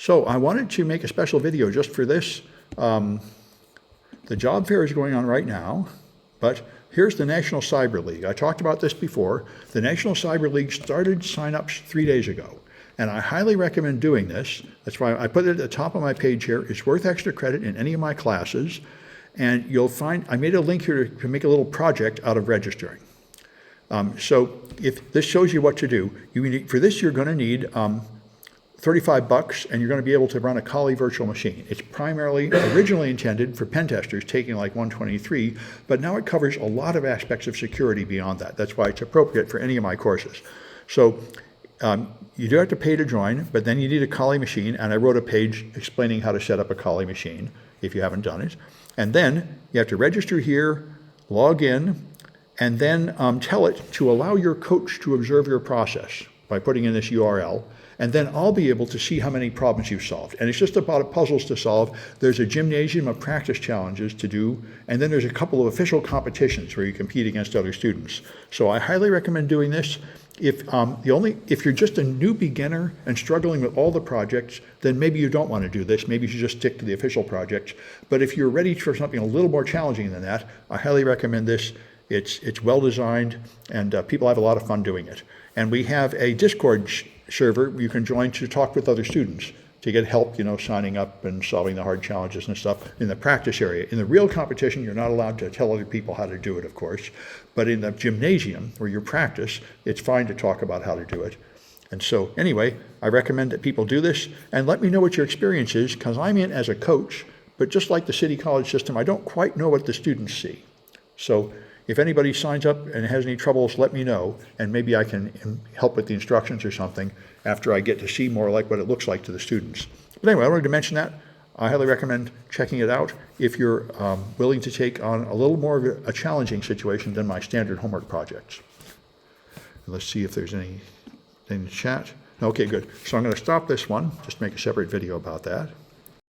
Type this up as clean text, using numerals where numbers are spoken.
So I wanted to make a special video just for this. The job fair is going on right now, but here's the National Cyber League. I talked about this before. The National Cyber League started sign-ups 3 days ago, and I highly recommend doing this. That's why I put it at the top of my page here. It's worth extra credit in any of my classes, and you'll find I made a link here to make a little project out of registering. So if this shows you what to do, for this you're going to need $35, and you're going to be able to run a Kali virtual machine. It's primarily originally intended for pen testers taking like 123, but now it covers a lot of aspects of security beyond that. That's why it's appropriate for any of my courses. So you do have to pay to join, but then you need a Kali machine, and I wrote a page explaining how to set up a Kali machine if you haven't done it. And then you have to register here, log in, and then tell it to allow your coach to observe your process by putting in this URL. And then I'll be able to see how many problems you've solved. And it's just about puzzles to solve. There's a gymnasium of practice challenges to do, and then there's a couple of official competitions where you compete against other students. So I highly recommend doing this. If you're just a new beginner and struggling with all the projects, then maybe you don't want to do this. Maybe you should just stick to the official projects. But if you're ready for something a little more challenging than that, I highly recommend this. It's well designed, and people have a lot of fun doing it. And we have a Discord server you can join to talk with other students to get help, signing up and solving the hard challenges and stuff in the practice area. In the real competition, you're not allowed to tell other people how to do it, of course. But in the gymnasium, where you practice, it's fine to talk about how to do it. And so anyway, I recommend that people do this, and let me know what your experience is, because I'm in as a coach, but just like the City College system, I don't quite know what the students see. So if anybody signs up and has any troubles, let me know, and maybe I can help with the instructions or something after I get to see more like what it looks like to the students. But anyway, I wanted to mention that. I highly recommend checking it out if you're willing to take on a little more of a challenging situation than my standard homework projects. Let's see if there's anything in the chat. Okay, good. So I'm going to stop this one, just make a separate video about that.